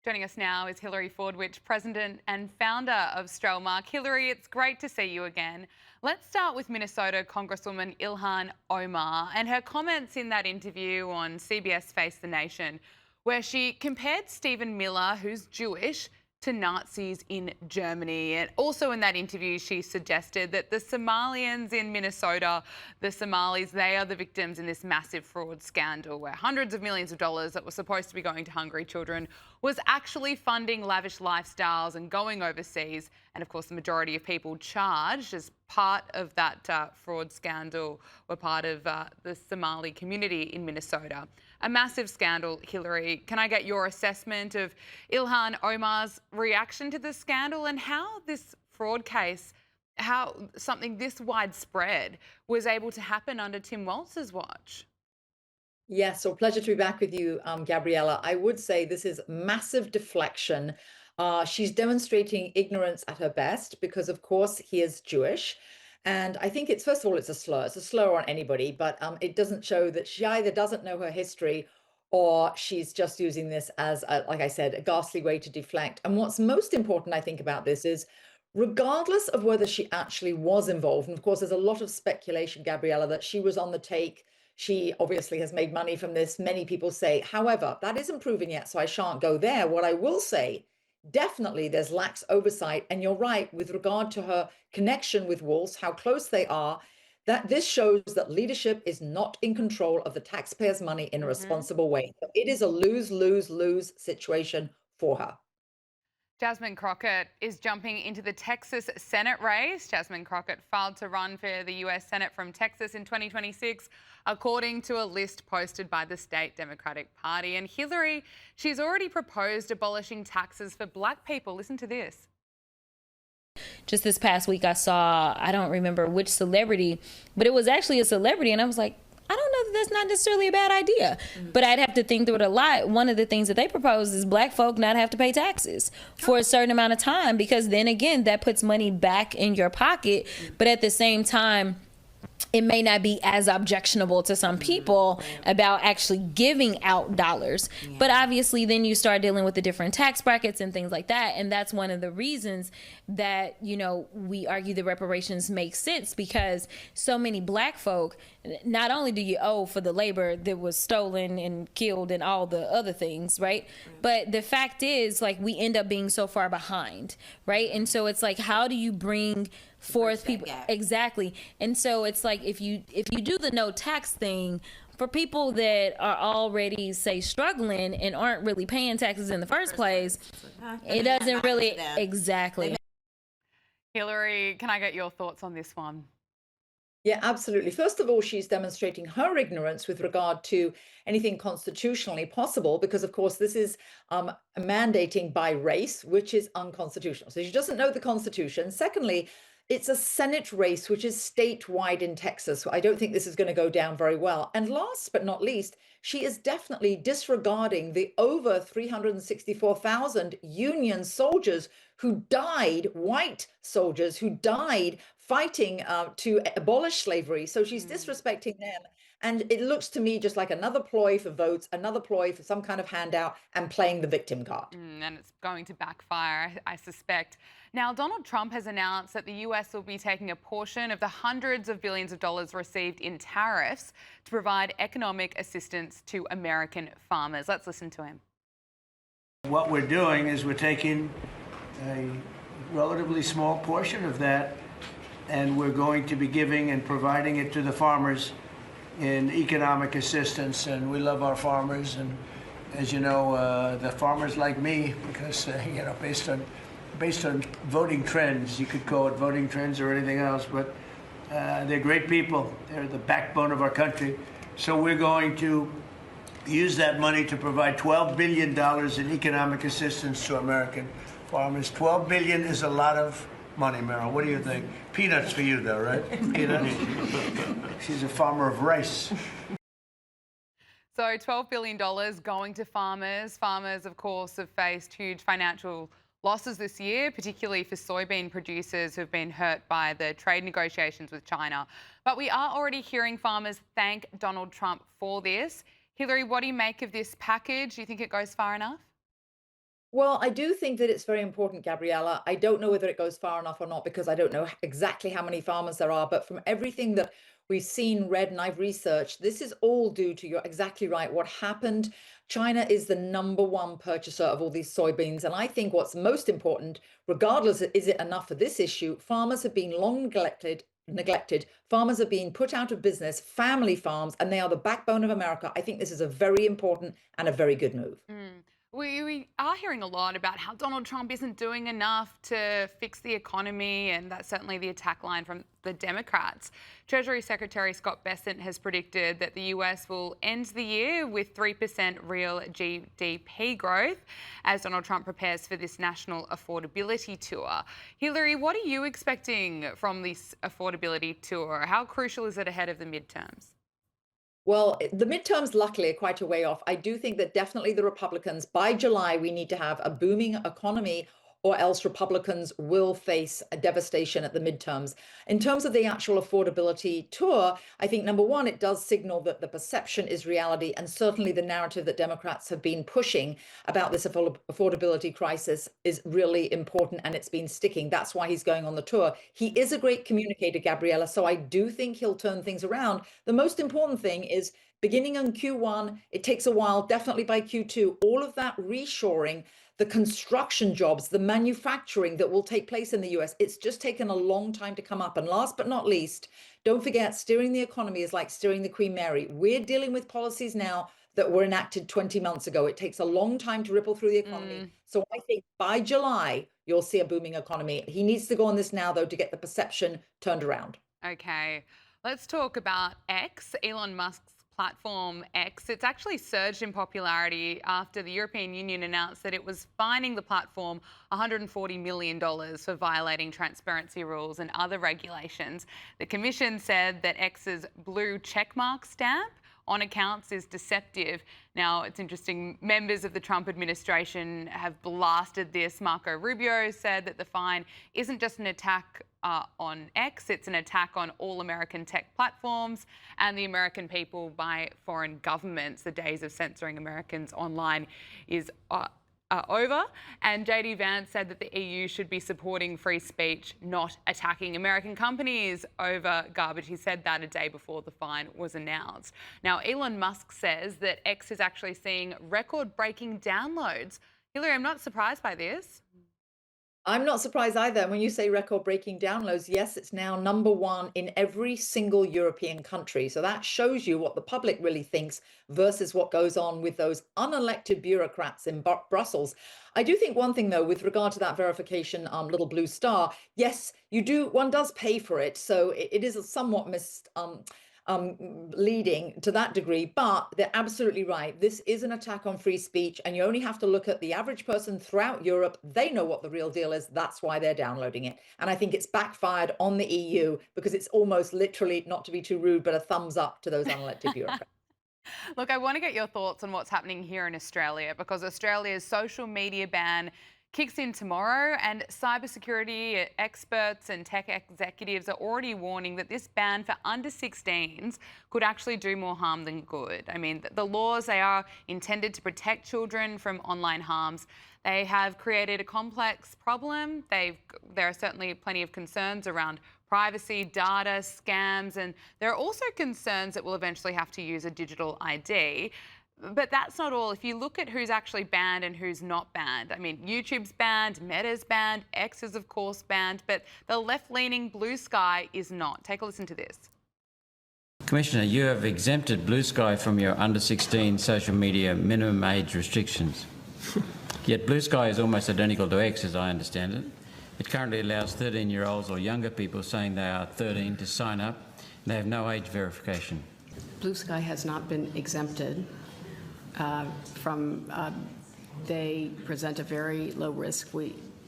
Joining us now is Hilary Fordwich, President and founder of Strelmark. Hilary, it's great to see you again. Let's start with Minnesota Congresswoman Ilhan Omar and her comments in that interview on CBS Face the Nation, where she compared Stephen Miller, who's Jewish, to Nazis in Germany. And also in that interview, she suggested that the Somalians in Minnesota, the Somalis, they are the victims in this massive fraud scandal where hundreds of millions of dollars that were supposed to be going to hungry children was actually funding lavish lifestyles and going overseas. And of course, the majority of people charged as part of that fraud scandal were part of the Somali community in Minnesota. A massive scandal, Hilary. Can I get your assessment of Ilhan Omar's reaction to the scandal and how this fraud case, how something this widespread was able to happen under Tim Walz's watch? Yes, so pleasure to be back with you, Gabriella. I would say this is massive deflection. She's demonstrating ignorance at her best because, of course, he is Jewish. And I think it's, first of all, it's a slur. It's a slur on anybody, but it doesn't show that she either doesn't know her history or she's just using this as, like I said, a ghastly way to deflect. And what's most important, I think, about this is regardless of whether she actually was involved, and of course, there's a lot of speculation, Gabriella, that she was on the take. She obviously has made money from this, many people say. However, that isn't proven yet, so I shan't go there. What I will say, definitely there's lax oversight. And you're right, with regard to her connection with Wolves, how close they are, that this shows that leadership is not in control of the taxpayers' money in a responsible way. So it is a lose-lose-lose situation for her. Jasmine Crockett is jumping into the Texas Senate race. Jasmine Crockett filed to run for the US Senate from Texas in 2026, according to a list posted by the state Democratic Party. And Hilary, she's already proposed abolishing taxes for black people. Listen to this. Just this past week, I saw, I don't remember which celebrity, but it was actually a celebrity. And I was like, I don't know that that's not necessarily a bad idea, but I'd have to think through it a lot. One of the things that they propose is black folk not have to pay taxes for a certain amount of time, because then again, that puts money back in your pocket. But at the same time, it may not be as objectionable to some people about actually giving out dollars. But obviously then you start dealing with the different tax brackets and things like that. And that's one of the reasons that, you know, we argue the reparations make sense, because so many black folk, not only do you owe for the labor that was stolen and killed and all the other things, right? But the fact is, like, we end up being so far behind, right? And so it's like, how do you bring forth people? Exactly. And so it's like, if you do the no tax thing for people that are already, say, struggling and aren't really paying taxes in the first place, it doesn't really exactly. Hilary, can I get your thoughts on this one? Yeah, absolutely. First of all, she's demonstrating her ignorance with regard to anything constitutionally possible, because, of course, this is mandating by race, which is unconstitutional. So she doesn't know the Constitution. Secondly, it's a Senate race, which is statewide in Texas. So I don't think this is going to go down very well. And last but not least, she is definitely disregarding the over 364,000 Union soldiers who died, white soldiers who died fighting to abolish slavery. So she's disrespecting them. And it looks to me just like another ploy for votes, another ploy for some kind of handout, and playing the victim card. And it's going to backfire, I suspect. Now, Donald Trump has announced that the US will be taking a portion of the hundreds of billions of dollars received in tariffs to provide economic assistance to American farmers. Let's listen to him. What we're doing is we're taking a relatively small portion of that, and we're going to be giving and providing it to the farmers in economic assistance. And we love our farmers, and as you know, the farmers like me, because you know, based on voting trends, you could call it voting trends or anything else, but they're great people. They're the backbone of our country. So we're going to use that money to provide $12 billion in economic assistance to American farmers. $12 billion is a lot of money, Meryl. What do you think? Peanuts for you, though, right? Peanuts. She's a farmer of rice. So $12 billion going to farmers. Farmers, of course, have faced huge financial losses this year, particularly for soybean producers who've been hurt by the trade negotiations with China. But we are already hearing farmers thank Donald Trump for this. Hilary, what do you make of this package? Do you think it goes far enough? Well, I do think that it's very important, Gabriella. I don't know whether it goes far enough or not because I don't know exactly how many farmers there are. But from everything that we've seen, read, and I've researched, this is all due to, you're exactly right, what happened. China is the #1 purchaser of all these soybeans. And I think what's most important, regardless of is it enough for this issue, farmers have been long neglected. Farmers are being put out of business, family farms, and they are the backbone of America. I think this is a very important and a very good move. We are hearing a lot about how Donald Trump isn't doing enough to fix the economy, and that's certainly the attack line from the Democrats. Treasury Secretary Scott Bessent has predicted that the US will end the year with 3% real GDP growth as Donald Trump prepares for this national affordability tour. Hilary, what are you expecting from this affordability tour? How crucial is it ahead of the midterms? Well, the midterms, luckily, are quite a way off. I do think that definitely the Republicans, by July, we need to have a booming economy, or else Republicans will face a devastation at the midterms. In terms of the actual affordability tour, I think number one, it does signal that the perception is reality, and certainly the narrative that Democrats have been pushing about this affordability crisis is really important, and it's been sticking. That's why he's going on the tour. He is a great communicator, Gabriella, so I do think he'll turn things around. The most important thing is beginning in Q1, it takes a while, definitely by Q2, all of that reshoring, the construction jobs, the manufacturing that will take place in the US. It's just taken a long time to come up. And last but not least, don't forget, steering the economy is like steering the Queen Mary. We're dealing with policies now that were enacted 20 months ago. It takes a long time to ripple through the economy. So I think by July, you'll see a booming economy. He needs to go on this now, though, to get the perception turned around. Okay, let's talk about X, Elon Musk's platform X. It's actually surged in popularity after the European Union announced that it was fining the platform $140 million for violating transparency rules and other regulations. The Commission said that X's blue checkmark stamp on accounts is deceptive. Now, it's interesting, members of the Trump administration have blasted this. Marco Rubio said that the fine isn't just an attack on X, it's an attack on all American tech platforms and the American people by foreign governments. The days of censoring Americans online is over. And JD Vance said that the EU should be supporting free speech, not attacking American companies over garbage. He said that a day before the fine was announced. Now, Elon Musk says that X is actually seeing record-breaking downloads. Hilary, I'm not surprised by this. I'm not surprised either. When you say record-breaking downloads, yes, it's now #1 in every single European country. So that shows you what the public really thinks versus what goes on with those unelected bureaucrats in Brussels. I do think one thing, though, with regard to that verification little blue star, yes, one does pay for it. So it is a somewhat leading to that degree, but they're absolutely right. This is an attack on free speech, and you only have to look at the average person throughout Europe. They know what the real deal is. That's why they're downloading it. And I think it's backfired on the EU because it's almost literally, not to be too rude, but a thumbs up to those unelected bureaucrats. Look, I want to get your thoughts on what's happening here in Australia, because Australia's social media ban kicks in tomorrow, and cybersecurity experts and tech executives are already warning that this ban for under 16s could actually do more harm than good. I mean, the laws, they are intended to protect children from online harms. They have created a complex problem. There are certainly plenty of concerns around privacy, data, scams, and there are also concerns that we'll eventually have to use a digital ID. But that's not all. If you look at who's actually banned and who's not banned, I mean, YouTube's banned, Meta's banned, X is of course banned, but the left-leaning Blue Sky is not. Take a listen to this. Commissioner, you have exempted Blue Sky from your under 16 social media minimum age restrictions. Yet Blue Sky is almost identical to X, as I understand it. It currently allows 13-year-olds or younger people saying they are 13 to sign up. They have no age verification. Blue Sky has not been exempted. They present a very low risk.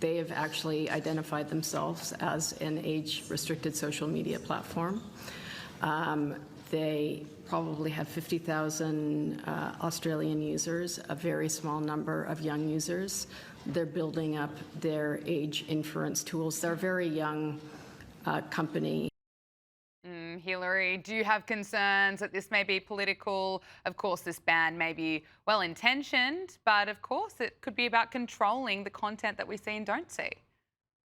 They have actually identified themselves as an age-restricted social media platform. They probably have 50,000 Australian users, a very small number of young users. They're building up their age inference tools. They're a very young company. Hilary. Hilary. Do you have concerns that this may be political? Of course, this ban may be well-intentioned, but of course it could be about controlling the content that we see and don't see.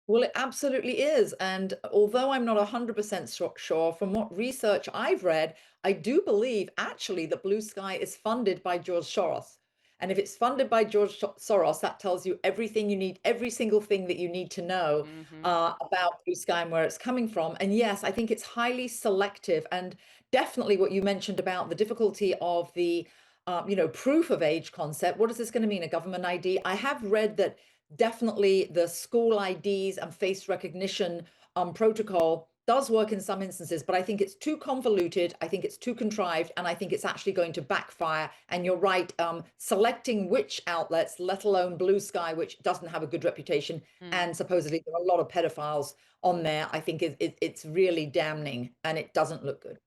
Well, it absolutely is. And although I'm not 100% sure, from what research I've read, I do believe actually that Blue Sky is funded by George Soros. And if it's funded by George Soros, that tells you everything you need, every single thing that you need to know about Blue Sky and where it's coming from. And yes, I think it's highly selective. And definitely what you mentioned about the difficulty of the proof of age concept. What is this going to mean? A government ID? I have read that definitely the school IDs and face recognition protocol does work in some instances, but I think it's too convoluted. I think it's too contrived, and I think it's actually going to backfire. And you're right, selecting which outlets, let alone Blue Sky, which doesn't have a good reputation, and supposedly there are a lot of pedophiles on there, I think it's really damning, and it doesn't look good.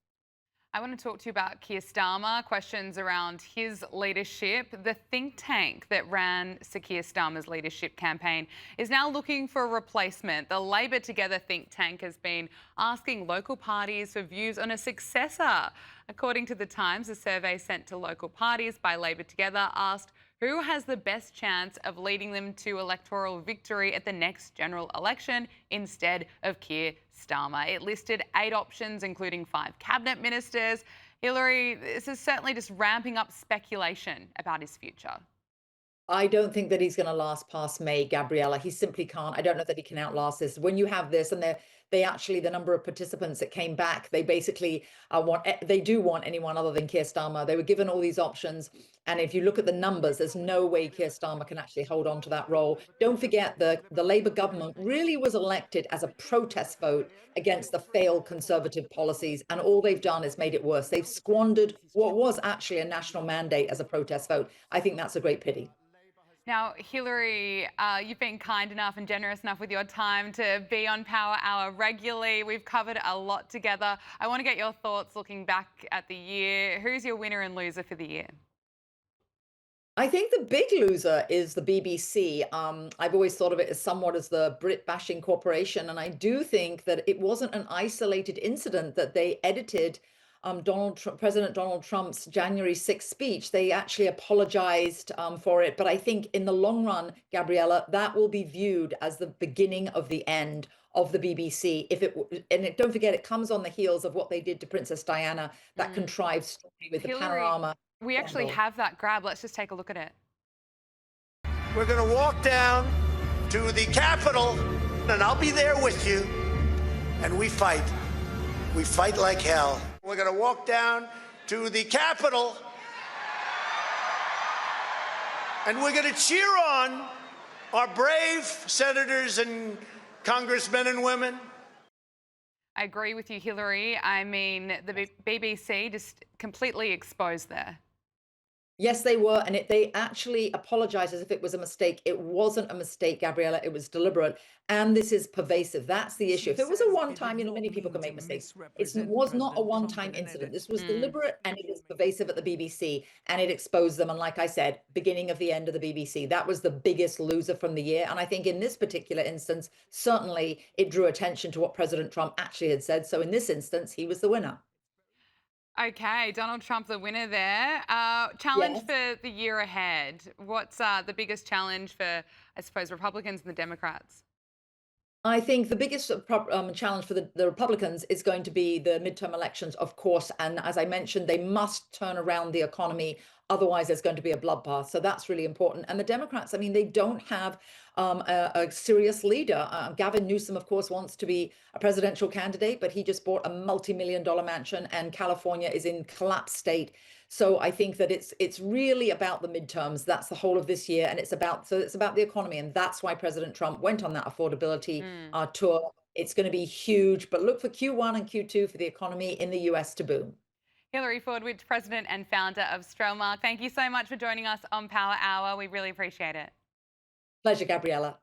I want to talk to you about Keir Starmer, questions around his leadership. The think tank that ran Sir Keir Starmer's leadership campaign is now looking for a replacement. The Labor Together think tank has been asking local parties for views on a successor. According to The Times, a survey sent to local parties by Labor Together asked who has the best chance of leading them to electoral victory at the next general election instead of Keir Starmer. It listed 8 options, including 5 cabinet ministers. Hilary, this is certainly just ramping up speculation about his future. I don't think that he's going to last past May, Gabriella. He simply can't. I don't know that he can outlast this. When you have this, and they actually, the number of participants that came back, they basically they do want anyone other than Keir Starmer. They were given all these options. And if you look at the numbers, there's no way Keir Starmer can actually hold on to that role. Don't forget the Labour government really was elected as a protest vote against the failed Conservative policies. And all they've done is made it worse. They've squandered what was actually a national mandate as a protest vote. I think that's a great pity. Now, Hilary, you've been kind enough and generous enough with your time to be on Power Hour regularly. We've covered a lot together. I want to get your thoughts looking back at the year. Who's your winner and loser for the year? I think the big loser is the BBC. I've always thought of it as somewhat as the Brit bashing corporation. And I do think that it wasn't an isolated incident that they edited President Donald Trump's January 6th speech. They actually apologized for it. But I think in the long run, Gabriella, that will be viewed as the beginning of the end of the BBC. Don't forget, it comes on the heels of what they did to Princess Diana, that contrived story with Hilary, the panorama. We actually have that grab. Let's just take a look at it. We're going to walk down to the Capitol, and I'll be there with you. And we fight. We fight like hell. We're going to walk down to the Capitol, and we're going to cheer on our brave senators and congressmen and women. I agree with you, Hilary. I mean, the BBC just completely exposed there. Yes, they were. And they actually apologized as if it was a mistake. It wasn't a mistake, Gabriella. It was deliberate. And this is pervasive. That's the issue. If it was a one-time, many people can make mistakes. It was not a one-time incident. This was deliberate, and it is pervasive at the BBC. And it exposed them. And like I said, beginning of the end of the BBC. That was the biggest loser from the year. And I think in this particular instance, certainly it drew attention to what President Trump actually had said. So in this instance, he was the winner. Okay, Donald Trump, the winner there. Challenge for the year ahead. What's the biggest challenge for, I suppose, Republicans and the Democrats? I think the biggest challenge for the Republicans is going to be the midterm elections, of course. And as I mentioned, they must turn around the economy. Otherwise, there's going to be a bloodbath. So that's really important. And the Democrats, I mean, they don't have a serious leader. Gavin Newsom, of course, wants to be a presidential candidate, but he just bought a multi-million-dollar mansion, and California is in collapse state. So I think that it's really about the midterms. That's the whole of this year, and it's about the economy, and that's why President Trump went on that affordability tour. It's going to be huge, but look for Q1 and Q2 for the economy in the US to boom. Hilary Fordwich, President and founder of Strelmark, thank you so much for joining us on Power Hour. We really appreciate it. Pleasure, Gabriella.